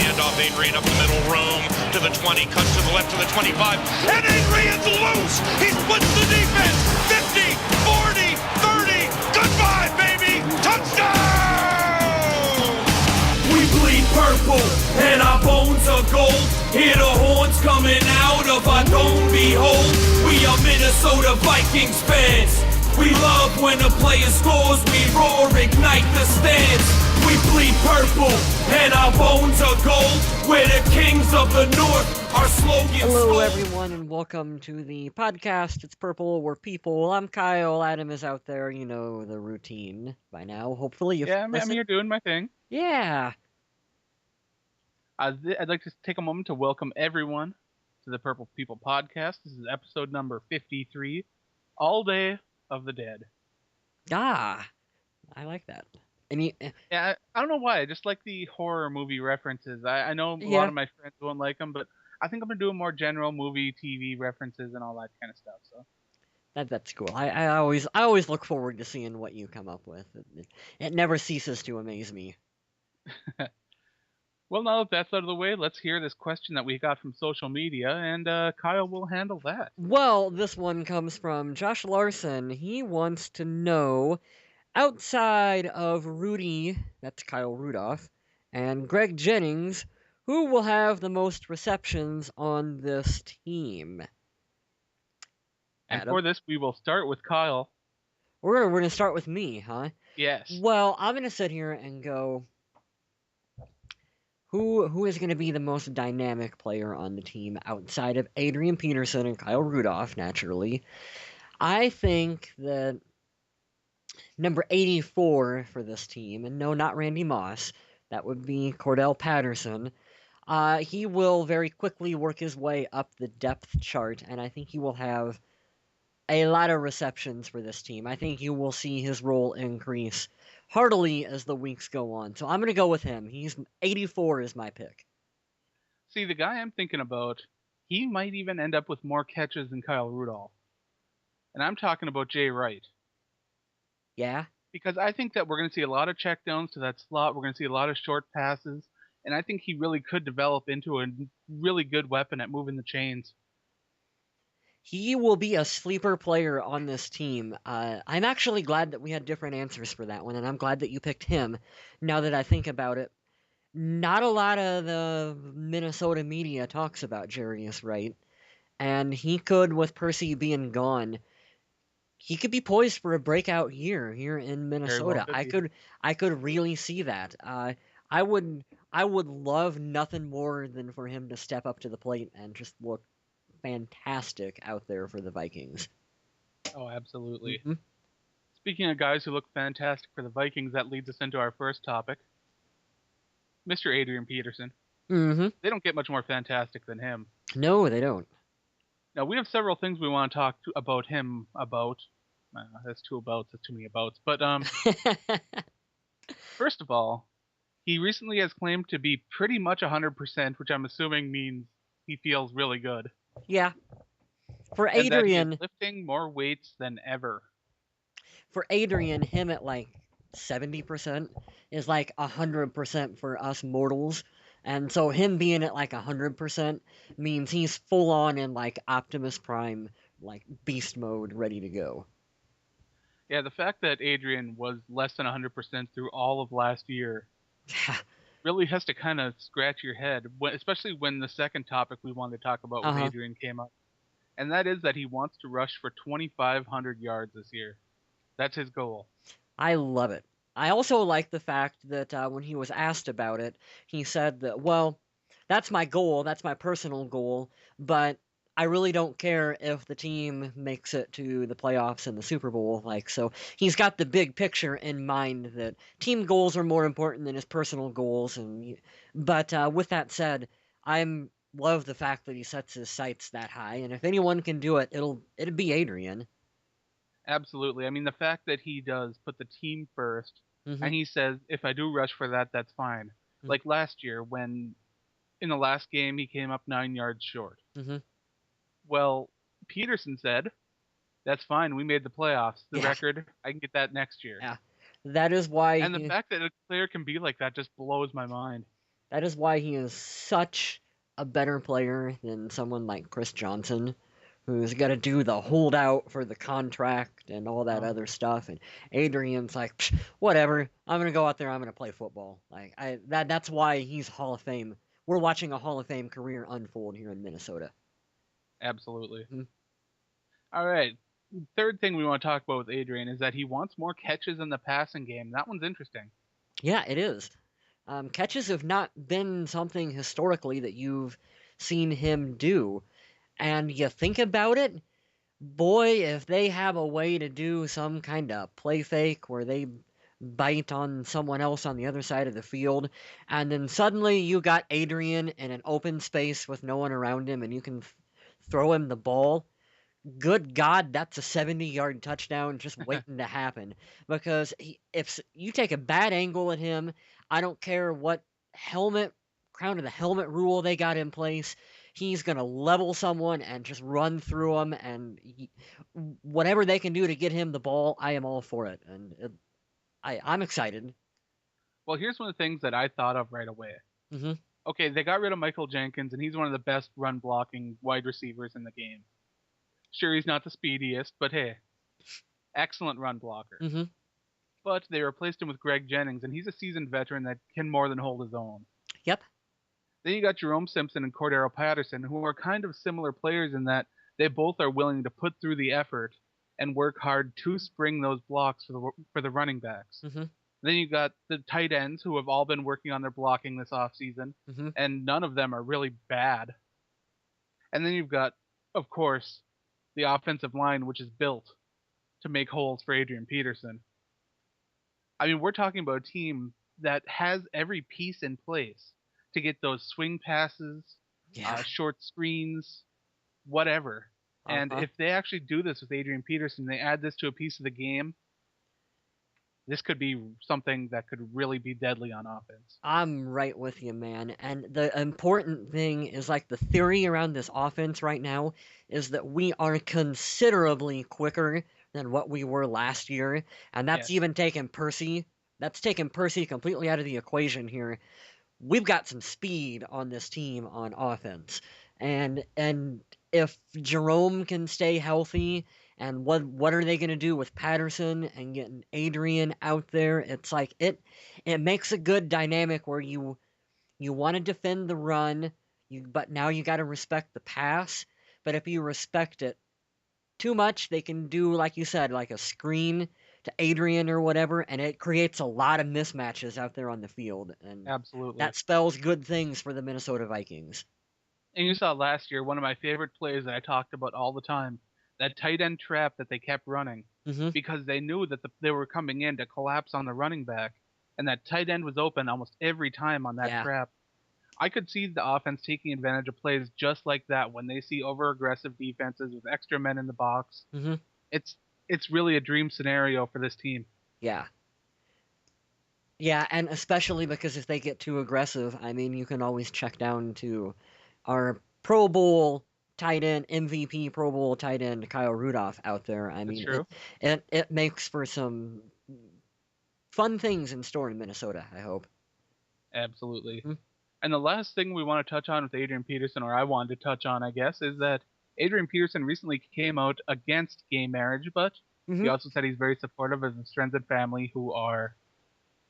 handoff. Adrian up the middle, room to the 20, cuts to the left to the 25, and Adrian's loose. He splits the defense. 50, 40, 30. Goodbye, baby. Touchdown! We bleed purple and our bones are gold. Hear the horns coming out of our dome. Behold, we are Minnesota Vikings fans. We love when a player scores, we roar, ignite the stands. We bleed purple, and our bones are gold. We're the kings of the north, our slogan. Hello everyone, and welcome to the podcast. It's Purple, we're people. I'm Kyle, Adam is out there, you know the routine by now, hopefully. I'm here doing my thing. Yeah. I'd like to take a moment to welcome everyone to the Purple People podcast. This is episode number 53, All Day of the Dead. Ah, I like that. Yeah, I don't know why. I just like the horror movie references. I know a lot of my friends won't like them, but I think I'm going to do more general movie, TV references and all that kind of stuff. So That's cool. I always look forward to seeing what you come up with. It never ceases to amaze me. Well, now that that's out of the way, let's hear this question that we got from social media, and Kyle will handle that. Well, this one comes from Josh Larson. He wants to know, outside of Rudy, that's Kyle Rudolph, and Greg Jennings, who will have the most receptions on this team? And Adam? for this, we will start with Kyle. We're gonna start with me, huh? Yes. Well, I'm gonna sit here and go, who is gonna be the most dynamic player on the team outside of Adrian Peterson and Kyle Rudolph, naturally. I think that number 84 for this team, and no, not Randy Moss, that would be Cordell Patterson. He will very quickly work his way up the depth chart, and I think he will have a lot of receptions for this team. I think you will see his role increase heartily as the weeks go on. So I'm going to go with him. 84 is my pick. See, the guy I'm thinking about, he might even end up with more catches than Kyle Rudolph. And I'm talking about Jay Wright. Yeah? Because I think that we're going to see a lot of checkdowns to that slot. We're going to see a lot of short passes. And I think he really could develop into a really good weapon at moving the chains. He will be a sleeper player on this team. I'm actually glad that we had different answers for that one, and I'm glad that you picked him. Now that I think about it, not a lot of the Minnesota media talks about Jarius Wright, and he could, with Percy being gone, he could be poised for a breakout year here in Minnesota. Well I could really see that. I would love nothing more than for him to step up to the plate and just look fantastic out there for the Vikings. Oh, absolutely. Mm-hmm. Speaking of guys who look fantastic for the Vikings, that leads us into our first topic. Mr. Adrian Peterson. Mm-hmm. They don't get much more fantastic than him. No, they don't. Now, we have several things we want to talk about him about. That's too many abouts. But first of all, he recently has claimed to be pretty much 100%, which I'm assuming means he feels really good. Yeah. For And that he is Adrian, lifting more weights than ever. him at like 70% is like 100% for us mortals. And so him being at like 100% means he's full on in like Optimus Prime, like beast mode, ready to go. Yeah, the fact that Adrian was less than 100% through all of last year really has to kind of scratch your head, especially when the second topic we wanted to talk about with Adrian came up. And that is that he wants to rush for 2,500 yards this year. That's his goal. I love it. I also like the fact that when he was asked about it, he said that, well, that's my goal, that's my personal goal, but I really don't care if the team makes it to the playoffs and the Super Bowl. So he's got the big picture in mind that team goals are more important than his personal goals. But with that said, I love the fact that he sets his sights that high, and if anyone can do it, it'll be Adrian. Absolutely. I mean, the fact that he does put the team first, Mm-hmm. and he says, if I do rush for that, that's fine. Mm-hmm. Like last year when in the last game he came up 9 yards short. Mm-hmm. Well, Peterson said, that's fine. We made the playoffs. The record, I can get that next year. Yeah, that is why. And the fact that a player can be like that just blows my mind. That is why he is such a better player than someone like Chris Johnson, who's got to do the holdout for the contract and all that other stuff. And Adrian's like, whatever, I'm gonna go out there, I'm gonna play football. Like that's why he's Hall of Fame. We're watching a Hall of Fame career unfold here in Minnesota. Absolutely. Mm-hmm. All right. Third thing we want to talk about with Adrian is that he wants more catches in the passing game. That one's interesting. Yeah, it is. Catches have not been something historically that you've seen him do. And you think about it, boy, if they have a way to do some kind of play fake where they bite on someone else on the other side of the field, and then suddenly you got Adrian in an open space with no one around him, and you can throw him the ball. Good God, that's a 70-yard touchdown just waiting to happen. Because if you take a bad angle at him, I don't care what crown of the helmet rule they got in place, he's going to level someone and just run through them. And whatever they can do to get him the ball, I am all for it. And I'm excited. Well, here's one of the things that I thought of right away. Mm-hmm. Okay, they got rid of Michael Jenkins, and he's one of the best run blocking wide receivers in the game. Sure, he's not the speediest, but hey, excellent run blocker. Mm-hmm. But they replaced him with Greg Jennings, and he's a seasoned veteran that can more than hold his own. Yep. Then you got Jerome Simpson and Cordero Patterson, who are kind of similar players in that they both are willing to put through the effort and work hard to spring those blocks for the running backs. Mm-hmm. Then you got the tight ends who have all been working on their blocking this offseason, Mm-hmm. and none of them are really bad. And then you've got, of course, the offensive line, which is built to make holes for Adrian Peterson. I mean, we're talking about a team that has every piece in place to get those swing passes, short screens, whatever. And if they actually do this with Adrian Peterson, they add this to a piece of the game, this could be something that could really be deadly on offense. I'm right with you, man. And the important thing is like the theory around this offense right now is that we are considerably quicker than what we were last year. And that's even taken Percy. That's taken Percy completely out of the equation here. We've got some speed on this team on offense. And if Jerome can stay healthy, and what are they going to do with Patterson and getting Adrian out there? It's like it makes a good dynamic where you want to defend the run, but now you got to respect the pass. But if you respect it too much, they can do, like you said, like a screen to Adrian or whatever, and it creates a lot of mismatches out there on the field. And absolutely, that spells good things for the Minnesota Vikings. And you saw last year, one of my favorite plays that I talked about all the time, that tight end trap that they kept running, because they knew that they were coming in to collapse on the running back, and that tight end was open almost every time on that trap. I could see the offense taking advantage of plays just like that when they see over-aggressive defenses with extra men in the box. It's really a dream scenario for this team. Yeah. Yeah, and especially because if they get too aggressive, I mean, you can always check down to our Pro Bowl tight end, MVP Pro Bowl tight end, Kyle Rudolph out there. I mean, it makes for some fun things in store in Minnesota, I hope. Absolutely. And the last thing we want to touch on with Adrian Peterson, or I wanted to touch on, I guess, is that Adrian Peterson recently came out against gay marriage, but he also said he's very supportive of his friends and family who are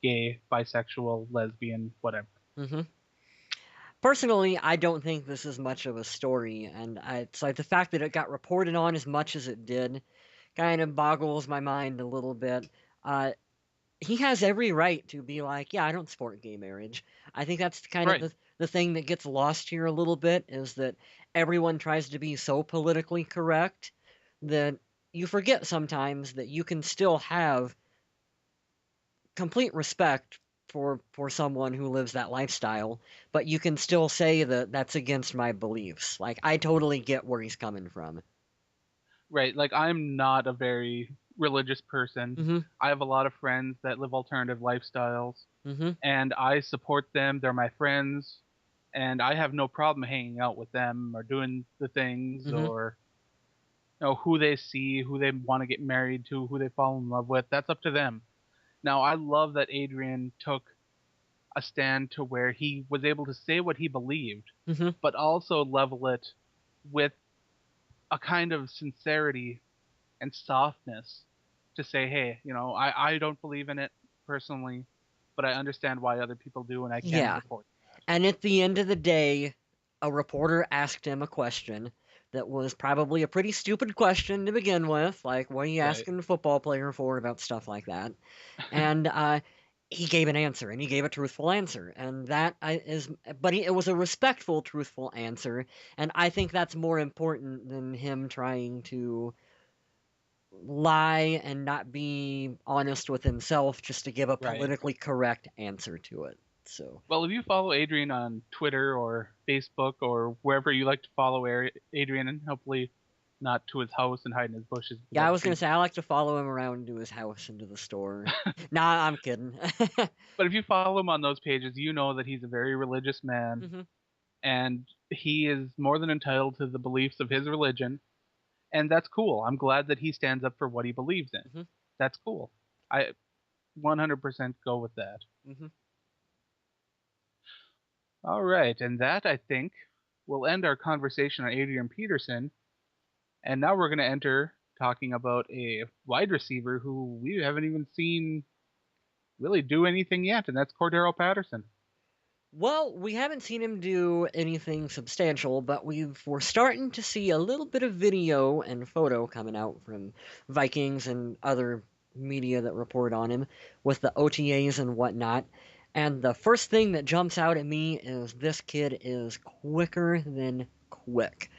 gay, bisexual, lesbian, whatever. Personally, I don't think this is much of a story, and it's like the fact that it got reported on as much as it did kind of boggles my mind a little bit. He has every right to be like, yeah, I don't support gay marriage. I think that's kind of the thing that gets lost here a little bit, is that everyone tries to be so politically correct that you forget sometimes that you can still have complete respect for someone who lives that lifestyle, but you can still say that that's against my beliefs. Like, I totally get where he's coming from. Right, like, I'm not a very religious person. I have a lot of friends that live alternative lifestyles, and I support them. They're my friends, and I have no problem hanging out with them or doing the things or who they see, who they want to get married to, who they fall in love with. That's up to them. Now, I love that Adrian took a stand to where he was able to say what he believed, Hmm. but also level it with a kind of sincerity and softness to say, hey, I don't believe in it personally, but I understand why other people do, and I can Yeah. support. And at the end of the day, a reporter asked him a question that was probably a pretty stupid question to begin with. Like, what are you Right. asking a football player for about stuff like that? And he gave an answer, and he gave a truthful answer. And that it was a respectful, truthful answer. And I think that's more important than him trying to lie and not be honest with himself just to give a Right. politically correct answer to it. So. Well, if you follow Adrian on Twitter or Facebook or wherever you like to follow Adrian, and hopefully not to his house and hide in his bushes. Yeah, I was gonna say I like to follow him around to his house and to the store. Nah, I'm kidding. But if you follow him on those pages, you know that he's a very religious man, Hmm. and he is more than entitled to the beliefs of his religion, and that's cool. I'm glad that he stands up for what he believes in. Hmm. That's cool. I 100% go with that. Hmm. All right, and that I think will end our conversation on Adrian Peterson. And now we're going to enter talking about a wide receiver who we haven't even seen really do anything yet, and that's Cordero Patterson. Well, we haven't seen him do anything substantial, but we're starting to see a little bit of video and photo coming out from Vikings and other media that report on him with the OTAs and whatnot. And the first thing that jumps out at me is this kid is quicker than quick.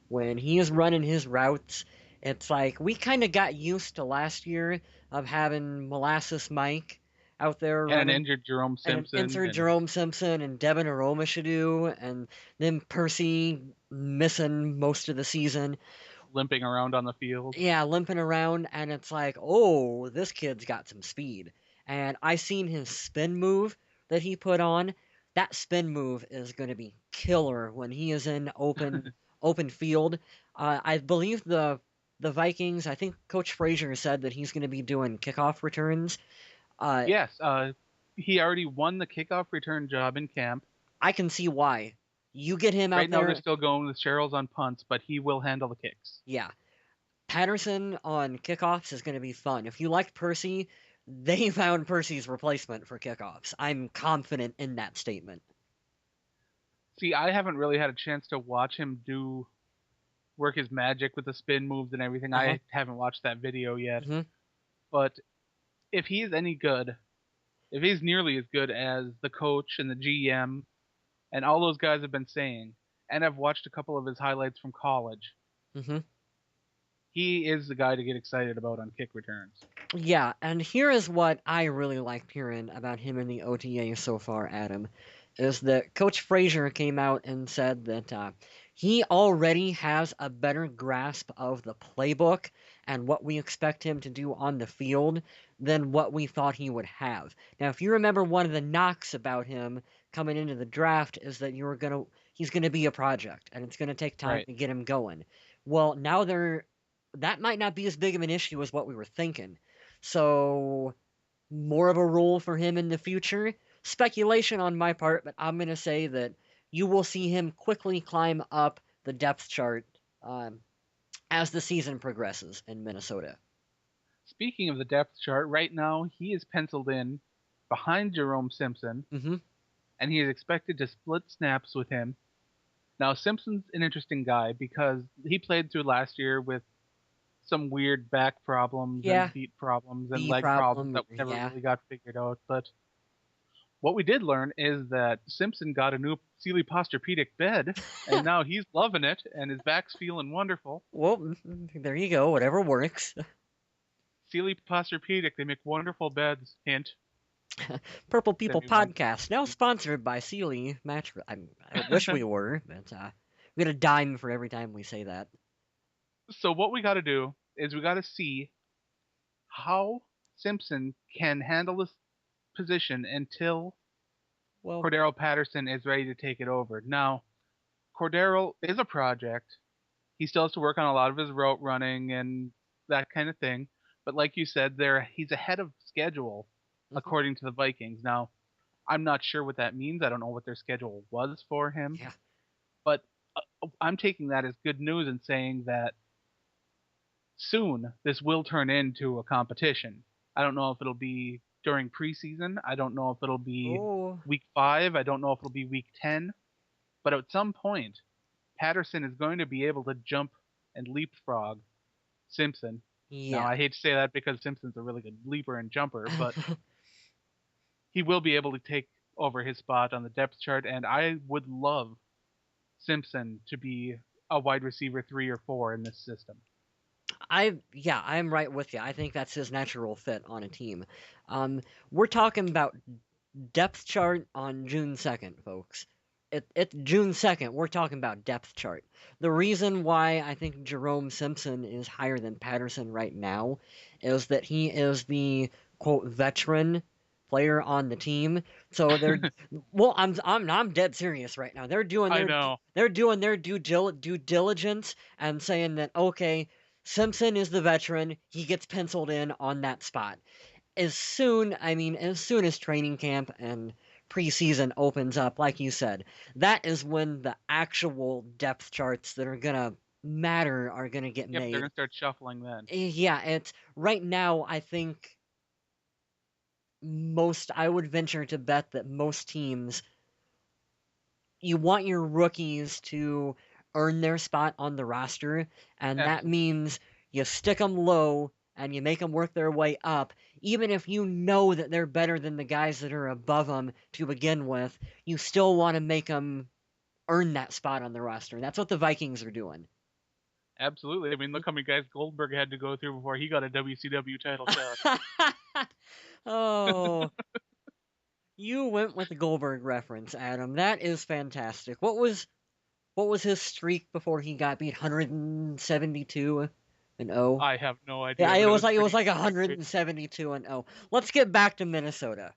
When he is running his routes, it's like we kind of got used to last year of having Molasses Mike out there And an running injured Jerome and Simpson insert and Jerome Simpson and Devin Aromashadu, and then Percy missing most of the season. limping around on the field. Yeah, limping around, and it's like, oh, this kid's got some speed. And I seen his spin move that he put on. That spin move is going to be killer when he is in open field. I believe the Vikings. I think Coach Frazier said that he's going to be doing kickoff returns. Uh, Yes, he already won the kickoff return job in camp. I can see why. You get him out Right now, they're there. still going with Sherrills on punts, but he will handle the kicks. Yeah. Patterson on kickoffs is going to be fun. If you liked Percy, they found Percy's replacement for kickoffs. I'm confident in that statement. See, I haven't really had a chance to watch him work his magic with the spin moves and everything. Uh-huh. I haven't watched that video yet. Hmm. But if he's any good, if he's nearly as good as the coach and the GM and all those guys have been saying, and I've watched a couple of his highlights from college, Hmm. he is the guy to get excited about on kick returns. Yeah, and here is what I really liked hearing about him in the OTA so far, Adam, is that Coach Frazier came out and said that he already has a better grasp of the playbook and what we expect him to do on the field than what we thought he would have. Now, if you remember, one of the knocks about him coming into the draft is that he's gonna be a project and it's gonna take time Right. to get him going. Well, now that might not be as big of an issue as what we were thinking. So, more of a role for him in the future. Speculation on my part, but I'm going to say that you will see him quickly climb up the depth chart as the season progresses in Minnesota. Speaking of the depth chart, right now he is penciled in behind Jerome Simpson, Hmm. and he is expected to split snaps with him. Now, Simpson's an interesting guy because he played through last year with some weird back problems Yeah, and feet problems and B leg problems problem, that never yeah. really got figured out. But what we did learn is that Simpson got a new Sealy Posturepedic bed, and now he's loving it, and his back's feeling wonderful. Well, there you go, whatever works. Sealy Posturepedic, they make wonderful beds. Hint. Purple to People anyone. Podcast, now sponsored by Sealy Mattress. I wish we were, but we get a dime for every time we say that. So what we got to do is we got to see how Simpson can handle this position until Well, Cordero Patterson is ready to take it over. Now, Cordero is a project. He still has to work on a lot of his route running and that kind of thing. But like you said, he's ahead of schedule mhm. according to the Vikings. Now, I'm not sure what that means. I don't know what their schedule was for him. Yeah. But I'm taking that as good news and saying that soon this will turn into a competition. I don't know if it'll be during preseason. I don't know if it'll be Oh, week 5. I don't know if it'll be week 10. But at some point, Patterson is going to be able to jump and leapfrog Simpson. Now, yeah. I hate to say that because Simpson's a really good leaper and jumper, but he will be able to take over his spot on the depth chart, and I would love Simpson to be a wide receiver 3 or 4 in this system. I'm right with you. I think that's his natural fit on a team. We're talking about depth chart on June 2nd, folks. It's June 2nd. We're talking about depth chart. The reason why I think Jerome Simpson is higher than Patterson right now is that he is the quote veteran player on the team. So they're well, I'm dead serious right now. I know. They're doing their due diligence and saying that okay, Simpson is the veteran. He gets penciled in on that spot as soon as training camp and preseason opens up, like you said, that is when the actual depth charts that are gonna matter are gonna get Yep, they're made. going to start shuffling then. Yeah, it's right now. I think I would venture to bet that most teams, you want your rookies to earn their spot on the roster, and that Absolutely. means you stick them low and you make them work their way up. Even if you know that they're better than the guys that are above them to begin with, you still want to make them earn that spot on the roster. That's what the Vikings are doing. Absolutely. I mean, look how many guys Goldberg had to go through before he got a WCW title shot. Oh, you went with the Goldberg reference, Adam. That is fantastic. What was his streak before he got beat? 172 and 0. I have no idea, Yeah, it but it was was like pretty. 172 and 0. Let's get back to Minnesota.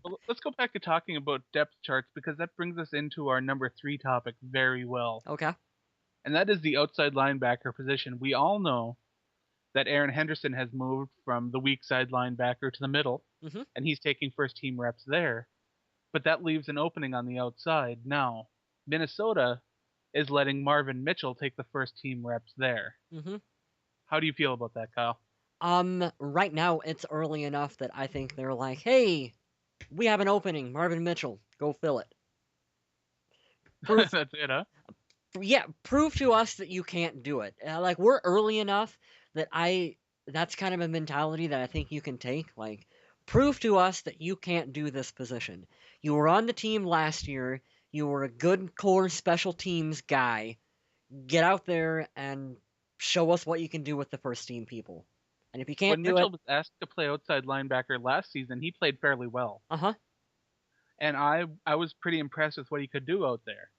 Well, let's go back to talking about depth charts because that brings us into our number 3 topic very well. Okay. And that is the outside linebacker position. We all know that Aaron Henderson has moved from the weak side linebacker to the middle, hmm and he's taking first team reps there. But that leaves an opening on the outside. Now, Minnesota is letting Marvin Mitchell take the first team reps there. hmm How do you feel about that, Kyle? Right now it's early enough that I think they're like, hey, we have an opening. Marvin Mitchell, go fill it. Prove, That's it, huh? yeah, prove to us that you can't do it. Like we're early enough that that's kind of a mentality that I think you can take. Like, prove to us that you can't do this position. You were on the team last year. You were a good core special teams guy. Get out there and show us what you can do with the first team people. And if you can't When do it, Mitchell was asked to play outside linebacker last season, he played fairly well. uh-huh. And I was pretty impressed with what he could do out there.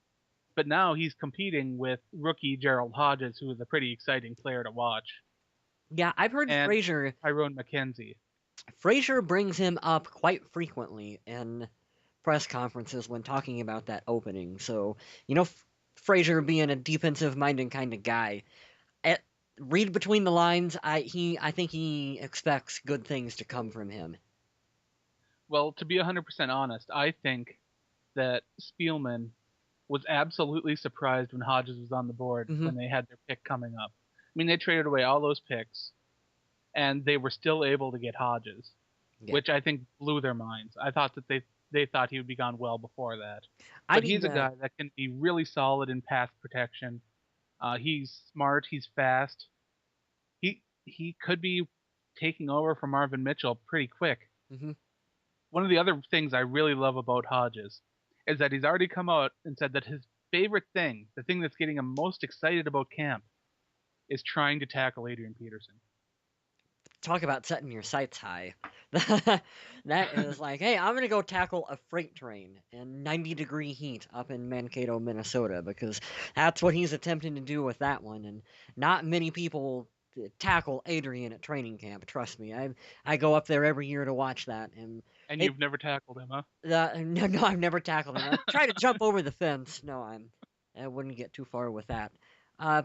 But now he's competing with rookie Gerald Hodges, who is a pretty exciting player to watch, Yeah, I've heard and Tyrone McKenzie. Frazier brings him up quite frequently in press conferences when talking about that opening. So, Frazier being a defensive minded kind of guy, at, read between the lines, I think he expects good things to come from him. Well, to be 100% honest, I think that Spielman was absolutely surprised when Hodges was on the board hmm when they had their pick coming up. I mean, they traded away all those picks, and they were still able to get Hodges, Yeah. which I think blew their minds. I thought that they thought he would be gone well before that. I But need he's a to guy that can be really solid in pass protection. He's smart. He's fast. He could be taking over from Marvin Mitchell pretty quick. hmm One of the other things I really love about Hodges is that he's already come out and said that his favorite thing, the thing that's getting him most excited about camp, is trying to tackle Adrian Peterson. talk about setting your sights high. That is like, hey, I'm gonna go tackle a freight train in 90-degree heat up in Mankato, Minnesota, because that's what he's attempting to do with that one. And not many people tackle Adrian at training camp. Trust me, I go up there every year to watch that, and And it you've never tackled him, huh? no, I've never tackled him. I try to jump over the fence. No, I wouldn't get too far with that. Uh,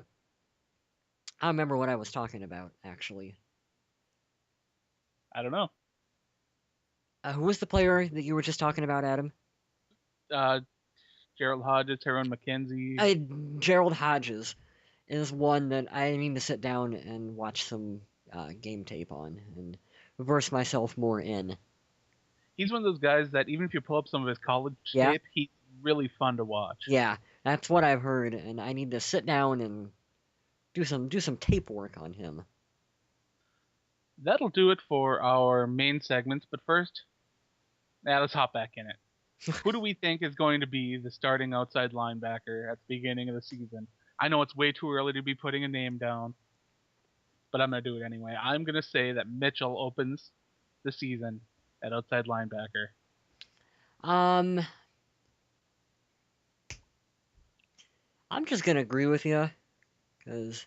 I remember what I was talking about actually. I don't know. Who was the player that you were just talking about, Adam? Uh, Gerald Hodges, Tyrone McKenzie. Gerald Hodges is one that I need to sit down and watch some game tape on and verse myself more in. He's one of those guys that even if you pull up some of his college Yeah. tape, he's really fun to watch. Yeah, that's what I've heard, and I need to sit down and do some tape work on him. That'll do it for our main segments, but first, let's hop back in it. Who do we think is going to be the starting outside linebacker at the beginning of the season? I know it's way too early to be putting a name down, but I'm going to do it anyway. I'm going to say that Mitchell opens the season at outside linebacker. I'm just gonna agree with you, because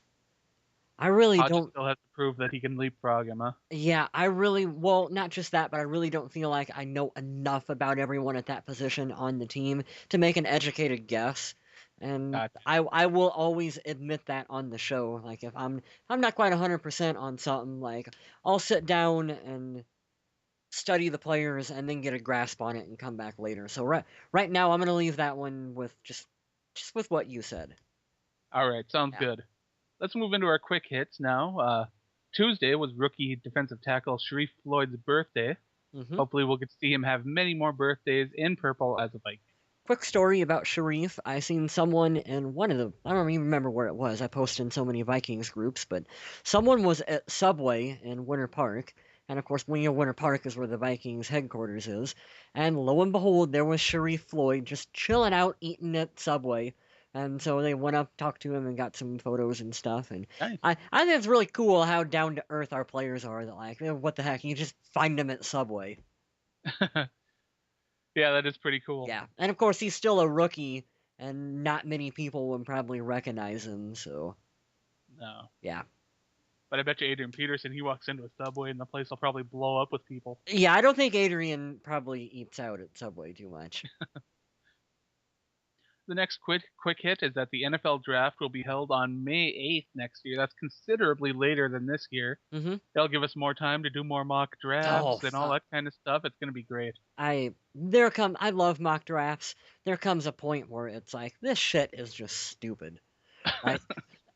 I really Hodges don't. still has to prove that he can leapfrog him, huh? Yeah, well, not just that, but I really don't feel like I know enough about everyone at that position on the team to make an educated guess. And Gotcha. I will always admit that on the show. Like if I'm not quite 100% on something, like I'll sit down and study the players and then get a grasp on it and come back later. So right now I'm gonna leave that one with just with what you said. All right, sounds Yeah. good. Let's move into our quick hits now. Tuesday was rookie defensive tackle Sharif Floyd's birthday. Hmm. Hopefully, we'll get to see him have many more birthdays in purple as a Viking. Quick story about Sharif. I seen someone in one of the, I don't even remember where it was. I posted in so many Vikings groups, but someone was at Subway in Winter Park. And of course, Winter Park is where the Vikings headquarters is. And lo and behold, there was Sharif Floyd just chilling out eating at Subway. And so they went up, talked to him, and got some photos and stuff. And Nice. I think it's really cool how down to earth our players are. That like, what the heck, you just find them at Subway. Yeah, that is pretty cool. Yeah, and of course he's still a rookie, and not many people would probably recognize him. So No. yeah, But I bet you Adrian Peterson, he walks into a Subway and the place will probably blow up with people. yeah. I don't think Adrian probably eats out at Subway too much. The next quick hit is that the NFL draft will be held on May 8th next year. That's considerably later than this year. Mm-hmm. That'll give us more time to do more mock drafts and all fuck. that kind of stuff. It's going to be great. I love mock drafts. There comes a point where it's like this shit is just stupid. Like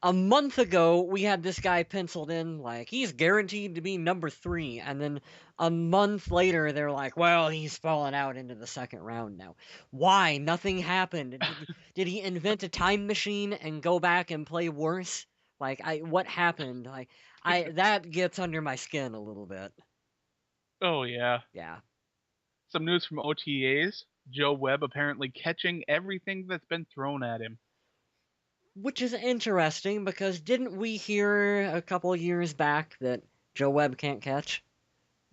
a month ago, we had this guy penciled in like he's guaranteed to be number 3, and then a month later, they're like, well, he's fallen out into the second round now. Why? Nothing happened. Did he invent a time machine and go back and play worse? Like, what happened? Like, that gets under my skin a little bit. Oh, yeah. Yeah. Some news from OTAs. Joe Webb apparently catching everything that's been thrown at him. Which is interesting because didn't we hear a couple years back that Joe Webb can't catch?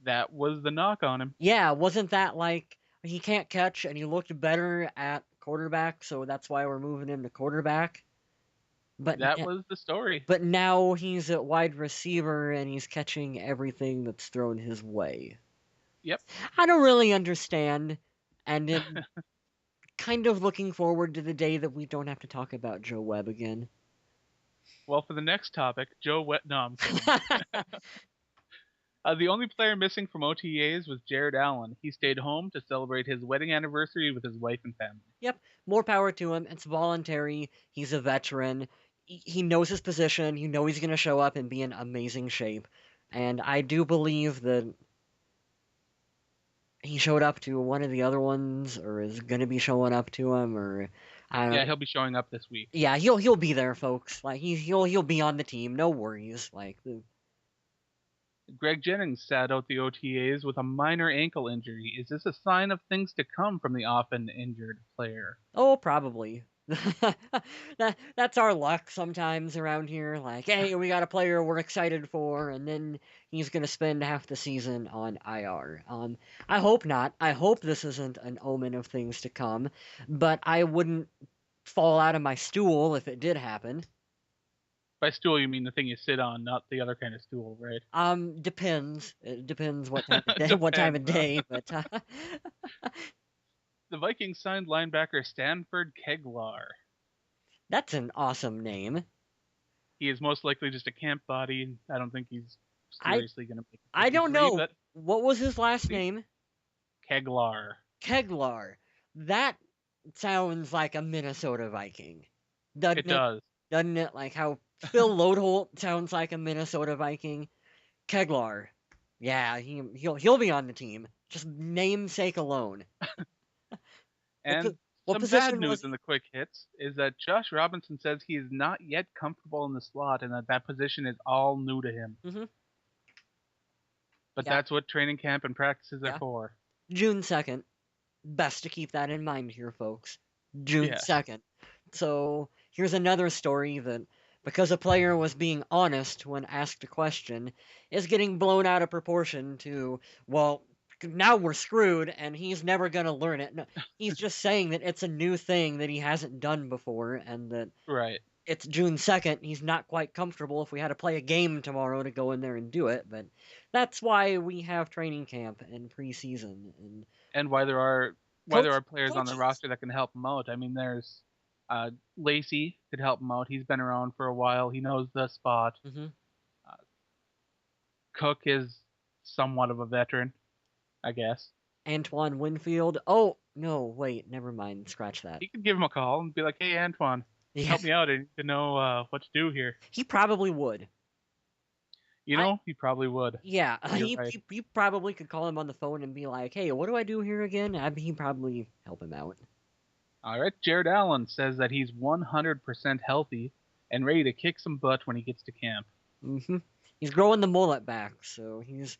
That was the knock on him. Yeah, wasn't that like he can't catch and he looked better at quarterback, so that's why we're moving him to quarterback? But that was the story. But now he's at wide receiver and he's catching everything that's thrown his way. Yep. I don't really understand, and it kind of looking forward to the day that we don't have to talk about Joe Webb again. Well, for the next topic, Joe Webb. No, I'm kidding. The only player missing from OTAs was Jared Allen. He stayed home to celebrate his wedding anniversary with his wife and family. Yep, more power to him. It's voluntary. He's a veteran. He knows his position. You know he's going to show up and be in amazing shape. And I do believe that he showed up to one of the other ones, or is going to be showing up to him, or I don't know. Yeah, he'll be showing up this week. Yeah, he'll be there, folks. Like he'll be on the team. No worries. Like Greg Jennings sat out the OTAs with a minor ankle injury. Is this a sign of things to come from the often injured player? Oh, probably. That's our luck sometimes around here. Like, hey, we got a player we're excited for, and then he's gonna spend half the season on IR. I hope not. I hope this isn't an omen of things to come, but I wouldn't fall out of my stool if it did happen. By stool, you mean the thing you sit on, not the other kind of stool, right? Depends. It depends what time of day. What time of day, but. The Vikings signed linebacker Stanford Keglar. That's an awesome name. He is most likely just a camp body. I don't think he's seriously going to make it. I don't know. What was his last name? Keglar. Keglar. That sounds like a Minnesota Viking. It does. Doesn't it? Like how Phil Lodeholt sounds like a Minnesota Viking. Keglar. Yeah, he'll be on the team. Just namesake alone. And What some bad position was news he? in the quick hits is that Josh Robinson says he is not yet comfortable in the slot and that position is all new to him. Mm-hmm. But Yeah. that's what training camp and practices are Yeah. for. June 2nd. Best to keep that in mind here, folks. June Yeah. 2nd. So here's another story that, because a player was being honest when asked a question, is getting blown out of proportion to, well, now we're screwed and he's never going to learn it. No, he's just saying that it's a new thing that he hasn't done before and that Right. it's June 2nd. He's not quite comfortable if we had to play a game tomorrow to go in there and do it, but that's why we have training camp and preseason and And why there are players on the coaches. roster that can help him out. I mean, there's Lacey could help him out. He's been around for a while. He knows the spot. Mhm. Cook is somewhat of a veteran, I guess. Antoine Winfield. Oh, no, wait, never mind. Scratch that. He could give him a call and be like, "Hey, Antoine, Yeah, help me out. I need to know what to do here." he probably would. You know, he probably would. Yeah, You're right. he probably could call him on the phone and be like, hey, what do I do here again? He'd probably help him out. All right, Jared Allen says that he's 100% healthy and ready to kick some butt when he gets to camp. Hmm. He's growing the mullet back, so he's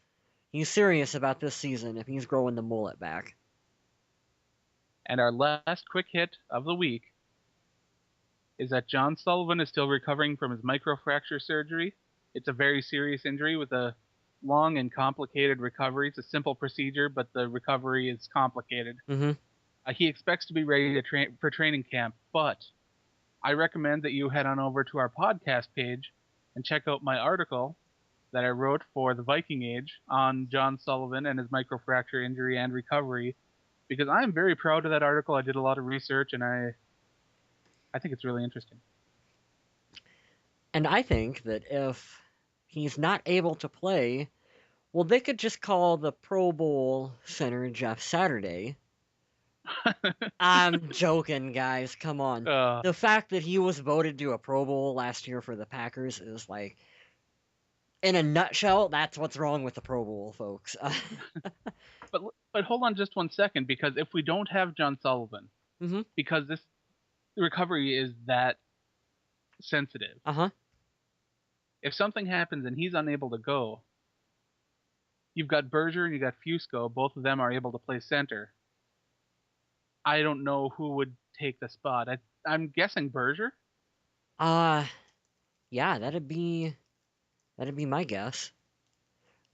serious about this season if he's growing the mullet back. And our last quick hit of the week is that John Sullivan is still recovering from his microfracture surgery. It's a very serious injury with a long and complicated recovery. It's a simple procedure, but the recovery is complicated. Mm-hmm. He expects to be ready to for training camp, but I recommend that you head on over to our podcast page and check out my article that I wrote for the Viking Age on John Sullivan and his microfracture injury and recovery, because I am very proud of that article. I did a lot of research, and I think it's really interesting. And I think that if he's not able to play, well, they could just call the Pro Bowl center Jeff Saturday. I'm joking, guys. Come on. The fact that he was voted to a Pro Bowl last year for the Packers is like, in a nutshell, that's what's wrong with the Pro Bowl, folks. But hold on just 1 second, because if we don't have John Sullivan, Mm-hmm. because this recovery is that sensitive, Uh-huh. if something happens and he's unable to go, you've got Berger and you've got Fusco. Both of them are able to play center. I don't know who would take the spot. I'm guessing Berger. Yeah, that'd be my guess.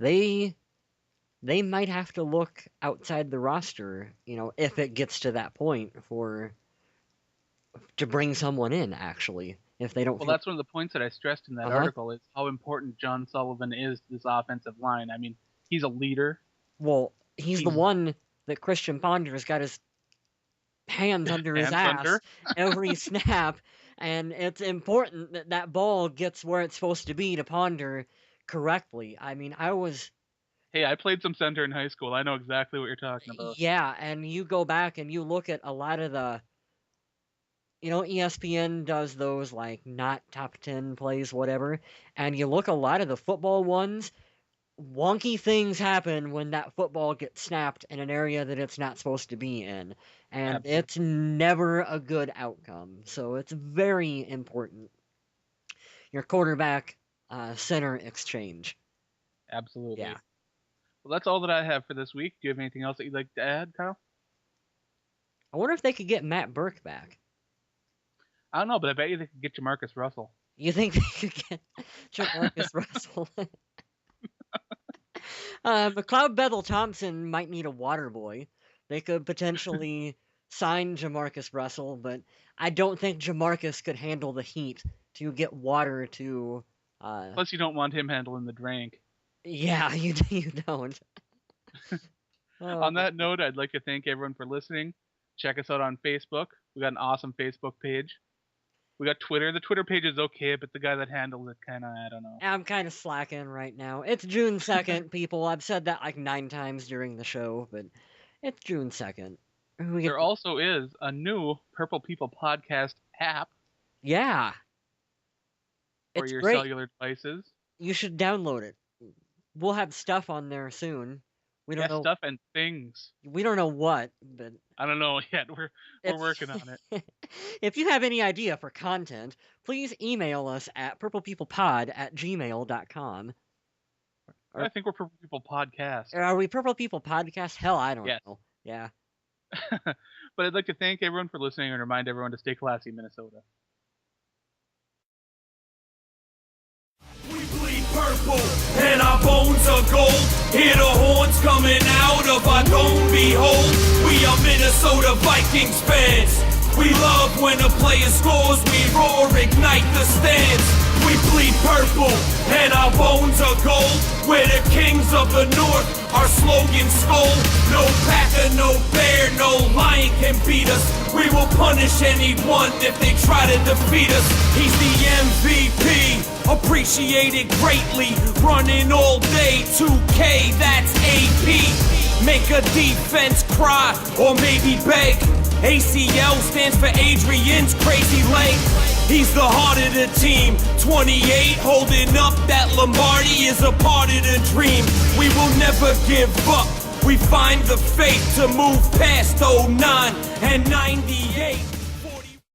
They might have to look outside the roster, if it gets to that point to bring someone in, actually. If they don't Well, that's one of the points that I stressed in that Uh-huh. article is how important John Sullivan is to this offensive line. I mean, he's a leader. Well, he's the one that Christian Ponder's got his hands under his Hands ass under. every snap, and it's important that that ball gets where it's supposed to be to Ponder correctly. I mean, Hey, I played some center in high school. I know exactly what you're talking about. yeah, and you go back and you look at a lot of the, ESPN does those like not top 10 plays, whatever, and you look a lot of the football ones, wonky things happen when that football gets snapped in an area that it's not supposed to be in, and Absolutely. it's never a good outcome. So it's very important. Your quarterback center exchange. Absolutely. Yeah. Well, that's all that I have for this week. Do you have anything else that you'd like to add, Kyle? I wonder if they could get Matt Burke back. I don't know, but I bet you they could get Jamarcus Russell. You think they could get Jamarcus Russell? McLeod Bethel Thompson might need a water boy. They could potentially sign Jamarcus Russell, but I don't think Jamarcus could handle the heat to get water to. Plus, you don't want him handling the drink. Yeah, you don't. On that note, I'd like to thank everyone for listening. Check us out on Facebook. We got an awesome Facebook page. We got Twitter. The Twitter page is okay, but the guy that handles it kind of, I don't know. I'm kind of slacking right now. It's June 2nd, people. I've said that like 9 times during the show, but It's June 2nd. There also is a new Purple People podcast app Yeah. for It's your great. cellular devices. You should download it. We'll have stuff on there soon. We don't know stuff and things. We don't know what, but I don't know yet. We're working on it. If you have any idea for content, please email us at purplepeoplepod@gmail.com. I think we're Purple People Podcast. Are we Purple People Podcast? Hell, I don't know. Yeah. But I'd like to thank everyone for listening and remind everyone to stay classy, Minnesota. We bleed purple and our bones are gold. Hear the horns coming out of our dome. Behold, we are Minnesota Vikings fans. We love when a player scores. We roar, ignite the stands. We bleed purple and our bones are gold. We're the kings of the north. Our slogan skull. No packer, no bear, no lion can beat us. We will punish anyone if they try to defeat us. He's the MVP, appreciated greatly. Running all day, 2K, that's AP. Make a defense cry or maybe beg. ACL stands for Adrian's crazy leg. He's the heart of the team. 28 holding up that Lombardi is a part of the dream. We will never give up. We find the faith to move past 09 and 98.